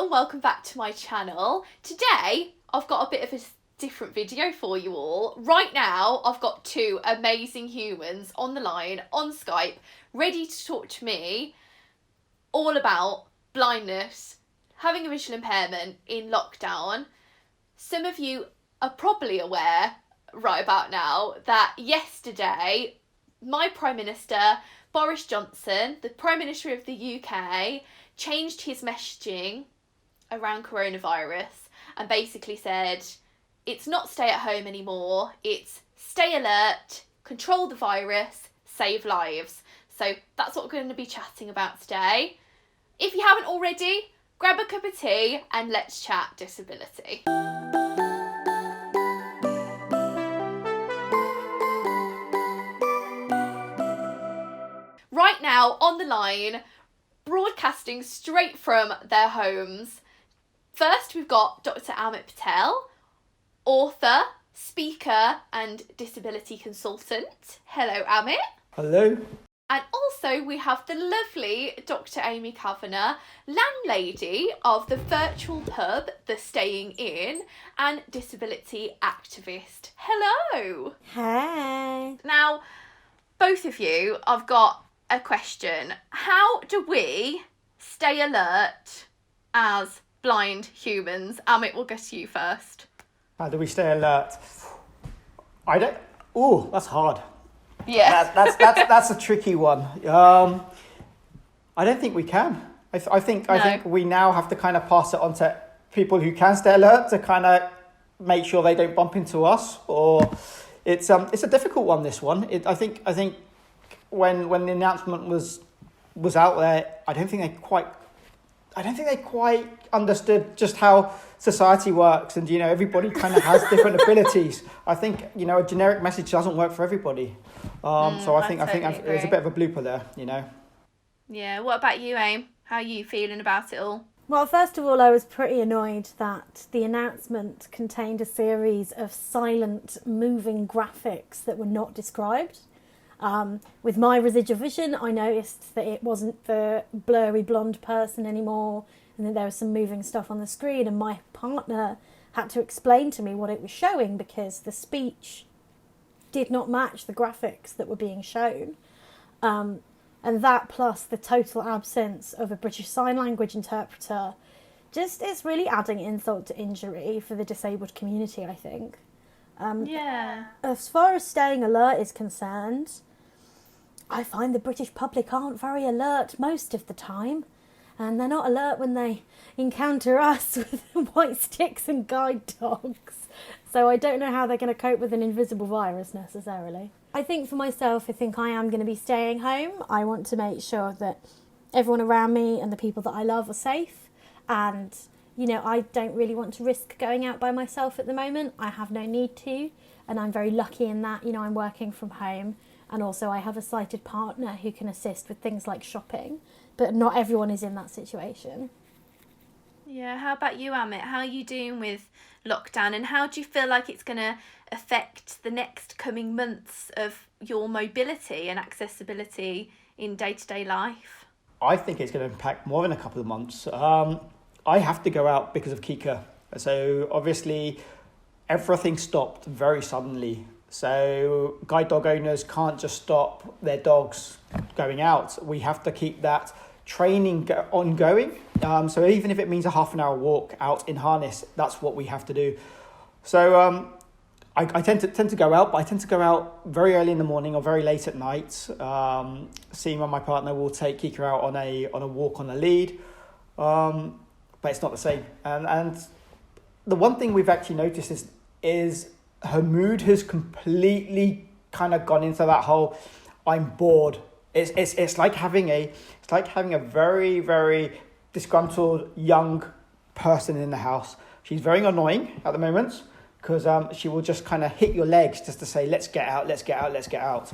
and welcome back to my channel. Today I've got a bit of a different video for you all. Right now I've got two amazing humans on the line on Skype ready to talk to me all about blindness, having a visual impairment in lockdown. Some of you are probably aware right about now that yesterday my Prime Minister Boris Johnson, the Prime Minister of the UK, changed his messaging around coronavirus and basically said it's not stay at home anymore, it's stay alert, control the virus, save lives. So that's what we're going to be chatting about today. If you haven't already, grab a cup of tea and let's chat disability. Right now on the line, broadcasting straight from their homes. First, we've got Dr. AMIT Patel, author, speaker and disability consultant. Hello, AMIT. Hello. And also we have the lovely Dr. Amy Kavanagh, landlady of the virtual pub, The Staying In, and disability activist. Hello. Hey. Now, both of you, I've got a question. How do we stay alert as blind humans? Amit, we'll go to you first. How do we stay alert? I don't. Oh, that's hard. Yeah. That's a tricky one. I don't think we can. I think we now have to kind of pass it on to people who can stay alert to kind of make sure they don't bump into us. Or it's a difficult one. This one. I think when the announcement was out there, I don't think they quite understood just how society works, and everybody kind of has different abilities. I think a generic message doesn't work for everybody. So I think there's a bit of a blooper there. Yeah. What about you, Aim? How are you feeling about it all? Well, first of all, I was pretty annoyed that the announcement contained a series of silent, moving graphics that were not described. With my residual vision, I noticed that it wasn't the blurry blonde person anymore, and that there was some moving stuff on the screen, and my partner had to explain to me what it was showing because the speech did not match the graphics that were being shown. And that, plus the total absence of a British Sign Language interpreter, just is really adding insult to injury for the disabled community, I think. As far as staying alert is concerned, I find the British public aren't very alert most of the time, and they're not alert when they encounter us with white sticks and guide dogs. So I don't know how they're going to cope with an invisible virus necessarily. I think for myself, I am going to be staying home. I want to make sure that everyone around me and the people that I love are safe, and I don't really want to risk going out by myself at the moment. I have no need to, and I'm very lucky in that, I'm working from home, and also I have a sighted partner who can assist with things like shopping, but not everyone is in that situation. Yeah, how about you, Amit? How are you doing with lockdown, and how do you feel like it's going to affect the next coming months of your mobility and accessibility in day-to-day life? I think it's going to impact more than a couple of months. I have to go out because of Kika. So obviously everything stopped very suddenly. So guide dog owners can't just stop their dogs going out. We have to keep that training ongoing. So even if it means a half an hour walk out in harness, that's what we have to do. So I tend to go out, but I tend to go out very early in the morning or very late at night. Seema, my partner, will take Kika out on a walk on the lead. But it's not the same. And the one thing we've actually noticed is her mood has completely kind of gone into that whole I'm bored. It's like having a very, very disgruntled young person in the house. She's very annoying at the moment because she will just kind of hit your legs just to say let's get out.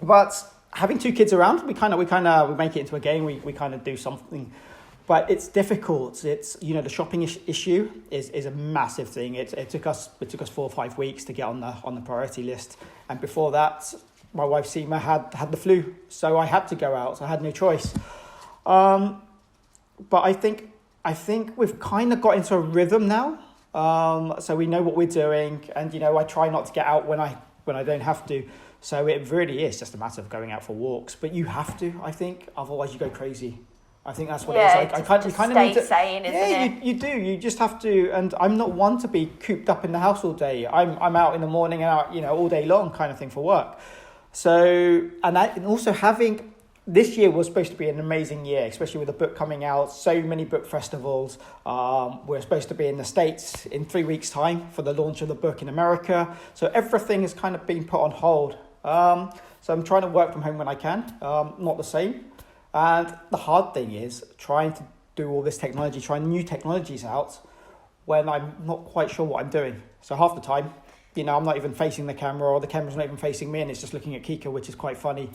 But having two kids around, we make it into a game. We kind of do something. But it's difficult. It's the shopping issue is a massive thing. It took us 4 or 5 weeks to get on the priority list, and before that, my wife Seema had the flu, so I had to go out. So I had no choice. But I think I think we've kind of got into a rhythm now. So we know what we're doing, and I try not to get out when I don't have to. So it really is just a matter of going out for walks. But you have to, I think, otherwise you go crazy. I think that's what it is. You kind of need to sane, isn't it? You do. You just have to. And I'm not one to be cooped up in the house all day. I'm out in the morning and out, all day long, kind of thing for work. So and also having this year was supposed to be an amazing year, especially with the book coming out. So many book festivals. We're supposed to be in the States in 3 weeks' time for the launch of the book in America. So everything has kind of been put on hold. So I'm trying to work from home when I can. Not the same. And the hard thing is trying to do all this technology, trying new technologies out when I'm not quite sure what I'm doing. So half the time, I'm not even facing the camera, or the camera's not even facing me, and it's just looking at Kika, which is quite funny.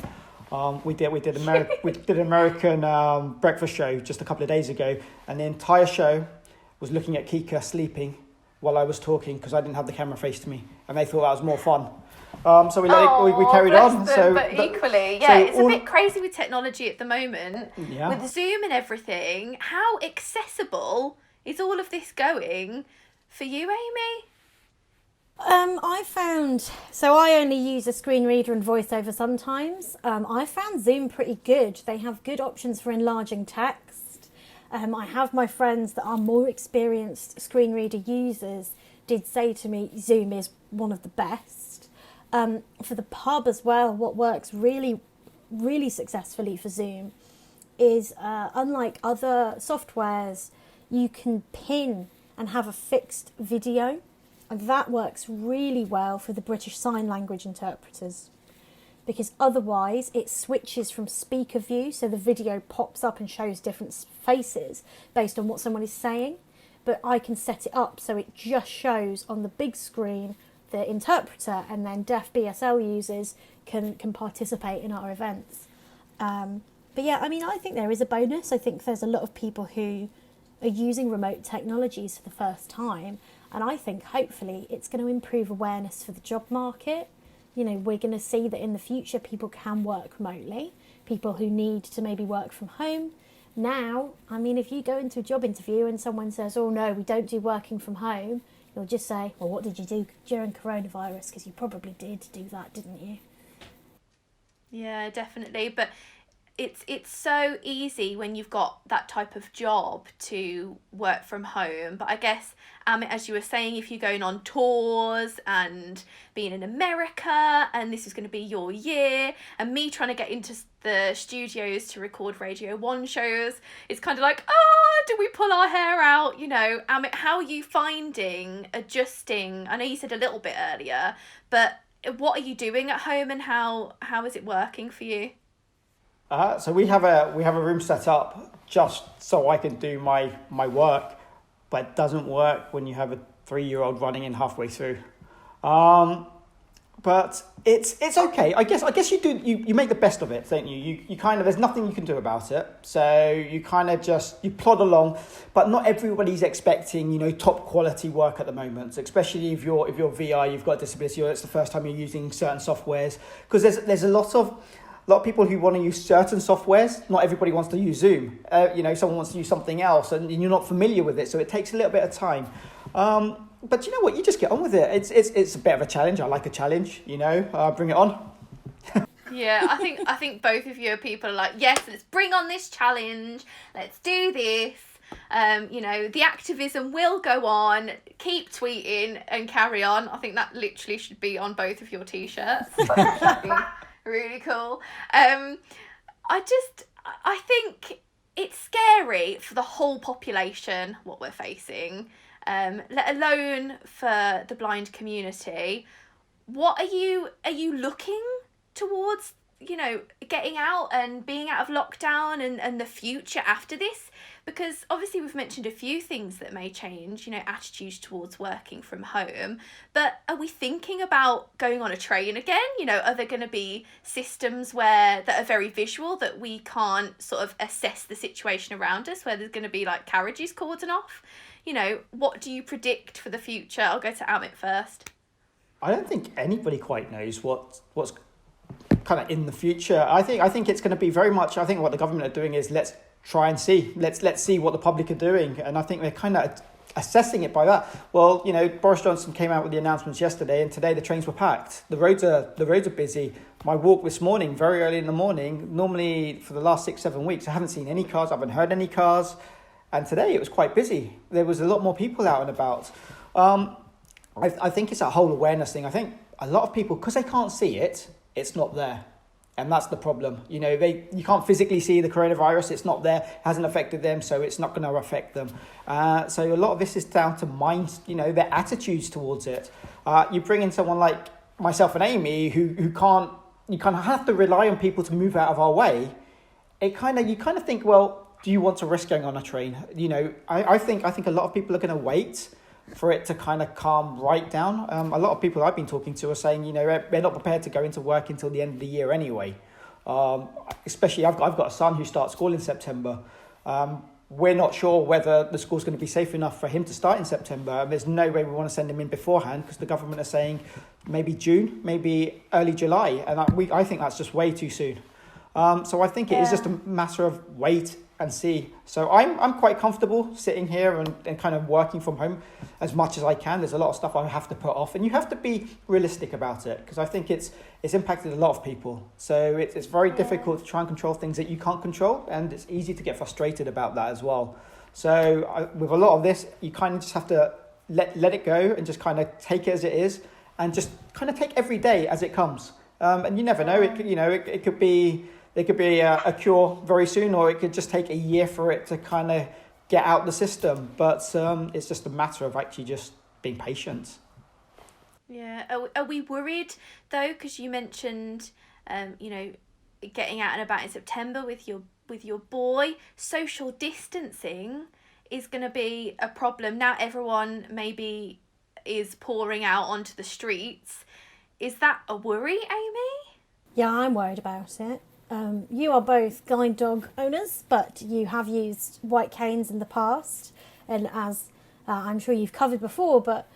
We did an American breakfast show just a couple of days ago, and the entire show was looking at Kika sleeping while I was talking because I didn't have the camera faced me, and they thought that was more fun. So we carried on. But equally, it's a bit crazy with technology at the moment. Yeah. With Zoom and everything, how accessible is all of this going for you, Amy? I found, so I only use a screen reader and voiceover sometimes. I found Zoom pretty good. They have good options for enlarging text. I have my friends that are more experienced screen reader users did say to me Zoom is one of the best. For the pub as well, what works really, really successfully for Zoom is, unlike other softwares, you can pin and have a fixed video. And that works really well for the British Sign Language interpreters, because otherwise it switches from speaker view, so the video pops up and shows different faces based on what someone is saying. But I can set it up so it just shows on the big screen the interpreter, and then deaf BSL users can participate in our events. But yeah, I think there is a bonus. I think there's a lot of people who are using remote technologies for the first time, and I think hopefully it's going to improve awareness for the job market. We're going to see that in the future people can work remotely, people who need to maybe work from home. Now, if you go into a job interview and someone says, oh no, we don't do working from home, you'll just say, well, what did you do during coronavirus? Because you probably did do that, didn't you? Yeah, definitely. But it's so easy when you've got that type of job to work from home. But I guess, as you were saying, if you're going on tours and being in America, and this is going to be your year, and me trying to get into the studios to record Radio 1 shows, it's kind of like, do we pull our hair out? How are you finding adjusting? I know you said a little bit earlier, but what are you doing at home, and how is it working for you? So we have a room set up just so I can do my work, but it doesn't work when you have a 3-year-old running in halfway through. But it's okay. I guess you make the best of it, don't you? You kind of, there's nothing you can do about it. So you kind of you plod along, but not everybody's expecting, top quality work at the moment, especially if you're VI, you've got a disability, or it's the first time you're using certain softwares, because there's a lot of people who want to use certain softwares. Not everybody wants to use Zoom. Someone wants to use something else, and you're not familiar with it, so it takes a little bit of time. But you know what? You just get on with it. It's a bit of a challenge. I like a challenge. Bring it on. Yeah, I think both of you are people are like, yes, let's bring on this challenge. Let's do this. The activism will go on. Keep tweeting and carry on. I think that literally should be on both of your t-shirts. Really cool. I think it's scary for the whole population what we're facing, let alone for the blind community. What are you looking towards, getting out and being out of lockdown and the future after this? Because obviously we've mentioned a few things that may change, attitudes towards working from home, but are we thinking about going on a train again? Are there going to be systems that are very visual that we can't sort of assess the situation around us, where there's going to be like carriages cordoned off? What do you predict for the future? I'll go to Amit first. I don't think anybody quite knows what's kind of in the future. I think it's going to be very much, I think what the government are doing is let's try and see. Let's see what the public are doing. And I think they're kind of assessing it by that. Well, Boris Johnson came out with the announcements yesterday, and today the trains were packed. The roads are busy. My walk this morning, very early in the morning, normally for the last 6-7 weeks, I haven't seen any cars, I haven't heard any cars. And today it was quite busy. There was a lot more people out and about. I think it's a whole awareness thing. I think a lot of people, because they can't see it, it's not there. And that's the problem. You can't physically see the coronavirus. It's not there. It hasn't affected them, so it's not going to affect them. So a lot of this is down to minds, their attitudes towards it. You bring in someone like myself and Amy, who can't. You kind of have to rely on people to move out of our way. You kind of think, well, do you want to risk going on a train? I think a lot of people are going to wait for it to kind of calm right down. A lot of people I've been talking to are saying, they're not prepared to go into work until the end of the year anyway. Especially, I've got a son who starts school in September. We're not sure whether the school's going to be safe enough for him to start in September. There's no way we want to send him in beforehand because the government are saying maybe June, maybe early July. And I think that's just way too soon. So I think it is just a matter of wait and see. So I'm quite comfortable sitting here and kind of working from home as much as I can. There's a lot of stuff I have to put off, and you have to be realistic about it because I think it's impacted a lot of people. So it's very difficult to try and control things that you can't control, and it's easy to get frustrated about that as well. So with a lot of this, you kind of just have to let it go and just kind of take it as it is, and just kind of take every day as it comes. And you never know. It could be. There could be a cure very soon, or it could just take a year for it to kind of get out the system. But it's just a matter of actually just being patient. Yeah. Are we worried, though? Because you mentioned, getting out and about in September with your boy. Social distancing is going to be a problem. Now everyone maybe is pouring out onto the streets. Is that a worry, Amy? Yeah, I'm worried about it. You are both guide dog owners, but you have used white canes in the past, and as I'm sure you've covered before, but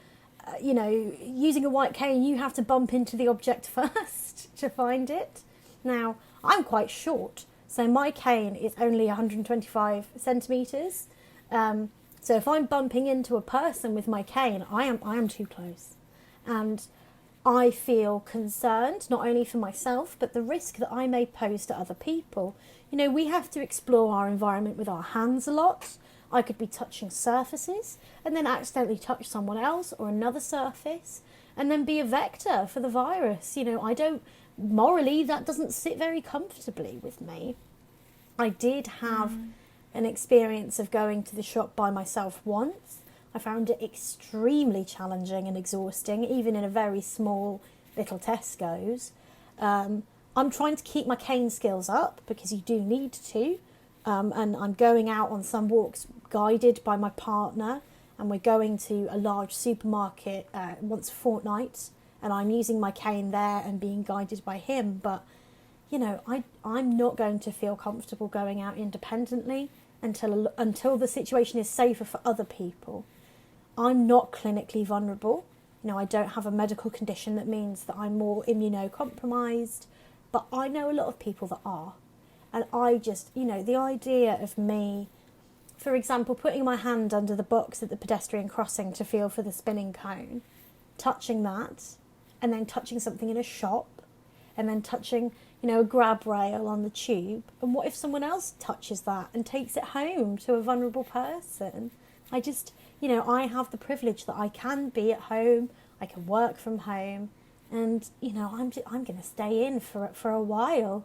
using a white cane, you have to bump into the object first to find it. Now, I'm quite short, so my cane is only 125 centimetres. So if I'm bumping into a person with my cane, I am too close, and I feel concerned, not only for myself, but the risk that I may pose to other people. We have to explore our environment with our hands a lot. I could be touching surfaces and then accidentally touch someone else or another surface and then be a vector for the virus. Morally, that doesn't sit very comfortably with me. I did have an experience of going to the shop by myself once. I found it extremely challenging and exhausting, even in a very small little Tesco's. I'm trying to keep my cane skills up because you do need to. And I'm going out on some walks guided by my partner, and we're going to a large supermarket once a fortnight, and I'm using my cane there and being guided by him. But, I'm not going to feel comfortable going out independently until the situation is safer for other people. I'm not clinically vulnerable. I don't have a medical condition that means that I'm more immunocompromised, but I know a lot of people that are. And I just, the idea of me, for example, putting my hand under the box at the pedestrian crossing to feel for the spinning cone, touching that, and then touching something in a shop, and then touching, a grab rail on the tube. And what if someone else touches that and takes it home to a vulnerable person? I just, I have the privilege that I can be at home, I can work from home, and, I'm going to stay in for a while.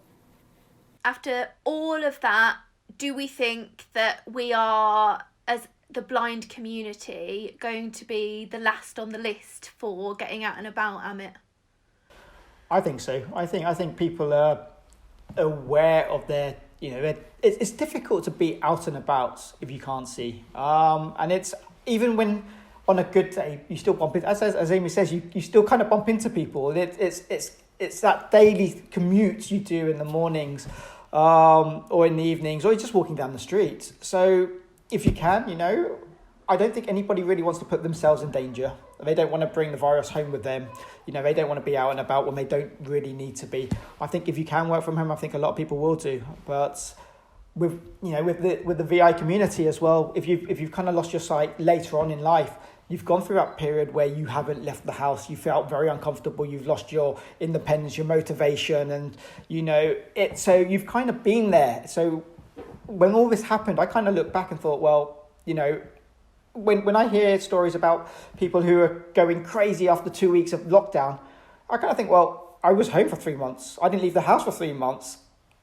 After all of that, do we think that we are, as the blind community, going to be the last on the list for getting out and about, AMIT? I think so. I think people are aware of their, it's difficult to be out and about if you can't see. And it's, even when on a good day, you still bump into, as Amy says, you still kind of bump into people. It's that daily commute you do in the mornings, or in the evenings, or you're just walking down the street. So if you can, I don't think anybody really wants to put themselves in danger. They don't want to bring the virus home with them. They don't want to be out and about when they don't really need to be. I think if you can work from home, I think a lot of people will do. But with the VI community as well. If you've kind of lost your sight later on in life, you've gone through that period where you haven't left the house, you felt very uncomfortable, you've lost your independence, your motivation, and so you've kind of been there. So when all this happened, I kind of looked back and thought, well, when I hear stories about people who are going crazy after 2 weeks of lockdown, I kind of think, well, I was home for 3 months. I didn't leave the house for 3 months.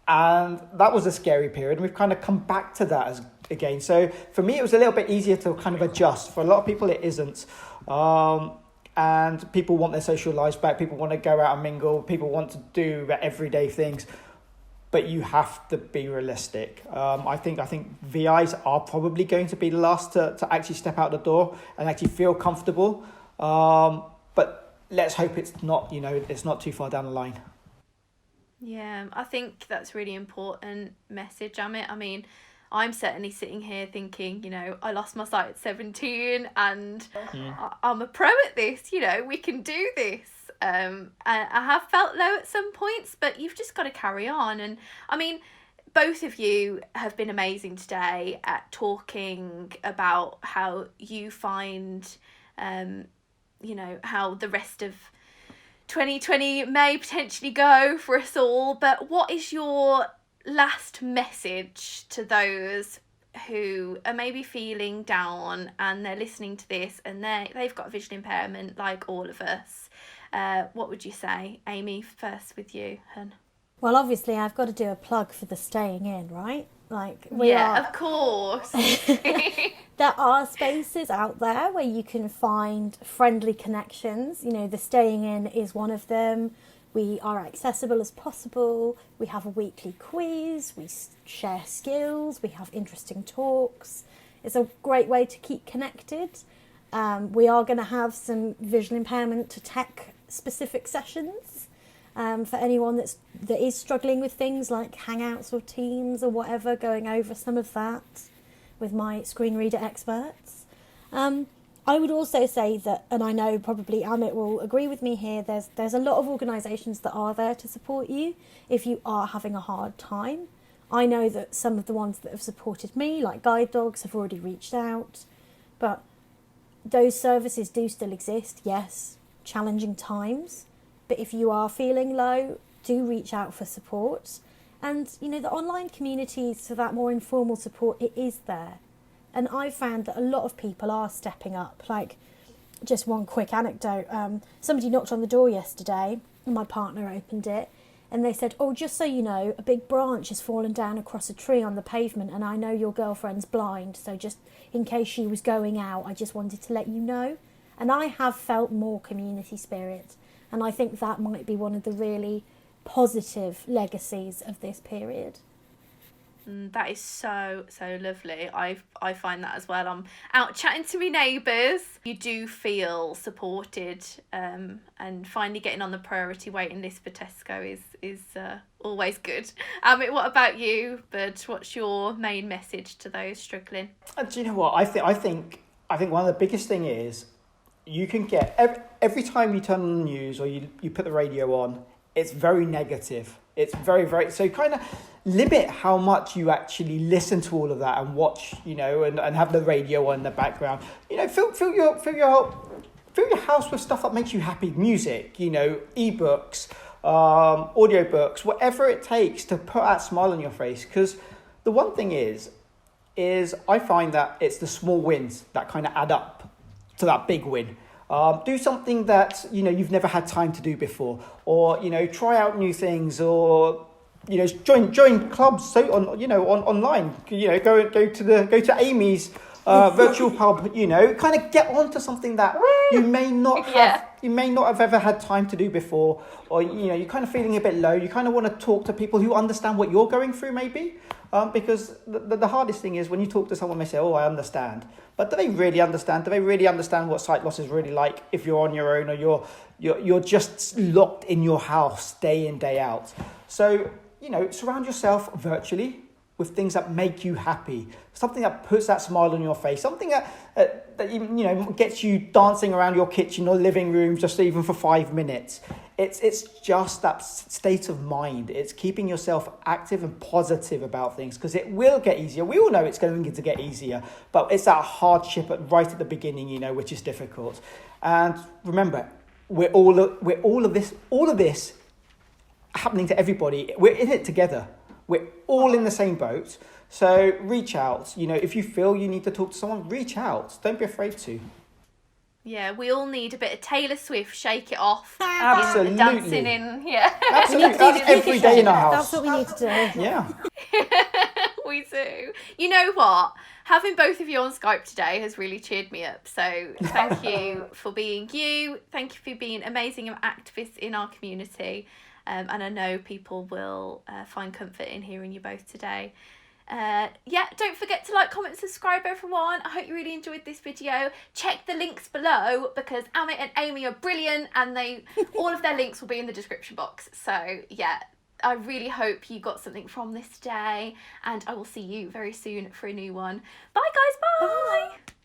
And that was a scary period. And we've kind of come back to that again. So for me, it was a little bit easier to kind of adjust. For a lot of people, it isn't. And people want their social lives back. People want to go out and mingle. People want to do everyday things. But you have to be realistic. I think VIs are probably going to be the last to actually step out the door and actually feel comfortable. But let's hope it's not, it's not too far down the line. Yeah, I think that's really important message, Amit. I mean, I'm certainly sitting here thinking, I lost my sight at 17 and I'm a pro at this, we can do this. I have felt low at some points, but you've just got to carry on. And I mean, both of you have been amazing today at talking about how you find, how the rest of 2020 may potentially go for us all, but what is your last message to those who are maybe feeling down and they're listening to this and they've got a visual impairment like all of us? What would you say? Amy, first with you, hun. Well, obviously I've got to do a plug for the staying in, right? Of course. There are spaces out there where you can find friendly connections. The staying in is one of them. We are accessible as possible. We have a weekly quiz. We share skills. We have interesting talks. It's a great way to keep connected. We are going to have some visual impairment to tech specific sessions for anyone that is struggling with things like Hangouts or Teams or whatever, going over some of that with my screen reader experts. I would also say that, and I know probably Amit will agree with me here, there's a lot of organisations that are there to support you if you are having a hard time. I know that some of the ones that have supported me, like Guide Dogs, have already reached out, but those services do still exist, yes, challenging times, but if you are feeling low, do reach out for support. And, the online communities for that more informal support, it is there. And I've found that a lot of people are stepping up. Like, just one quick anecdote. Somebody knocked on the door yesterday, and my partner opened it, and they said, oh, just so you know, a big branch has fallen down across a tree on the pavement, and I know your girlfriend's blind, so just in case she was going out, I just wanted to let you know. And I have felt more community spirit, and I think that might be one of the really positive legacies of this period. That is so lovely. I find that as well. I'm out chatting to my neighbours. You do feel supported, and finally getting on the priority waiting list for Tesco is always good. What about you, Bud? What's your main message to those struggling? Do you know what I think one of the biggest thing is you can get every time you turn on the news or you put the radio on, it's very negative. It's very, very, so kind of limit how much you actually listen to all of that and watch, and have the radio on in the background. Fill your house with stuff that makes you happy, music, ebooks, audiobooks, whatever it takes to put that smile on your face. Because the one thing is I find that it's the small wins that kind of add up to that big win. Do something that you've never had time to do before, or try out new things, or join clubs online. Go to Amy's virtual pub. Kind of get onto something that you may not have ever had time to do before, or you're kind of feeling a bit low. You kind of want to talk to people who understand what you're going through, maybe. Because the hardest thing is when you talk to someone, they say, oh, I understand. But do they really understand? Do they really understand what sight loss is really like if you're on your own, or you're just locked in your house day in, day out? So, surround yourself virtually with things that make you happy. Something that puts that smile on your face. Something that gets you dancing around your kitchen or living room just even for 5 minutes. it's just that state of mind. It's keeping yourself active and positive about things, because it will get easier. We all know it's going to get easier, but it's that hardship right at the beginning, you know, which is difficult. And remember, we're all of this happening to everybody. We're in it together. We're all in the same boat. So reach out. You know, if you feel you need to talk to someone, reach out. Don't be afraid to. Yeah, we all need a bit of Taylor Swift, Shake It Off. Absolutely. Dancing in, yeah. Absolutely. That's every day in our house. That's what we need to do. Yeah. We do. You know what? Having both of you on Skype today has really cheered me up. So thank you for being you. Thank you for being amazing activists in our community. And I know people will find comfort in hearing you both today. Don't forget to like, comment, subscribe, everyone. I hope you really enjoyed this video. Check the links below, because Amit and Amy are brilliant, and all of their links will be in the description box. So yeah, I really hope you got something from this today, and I will see you very soon for a new one. Bye guys, bye.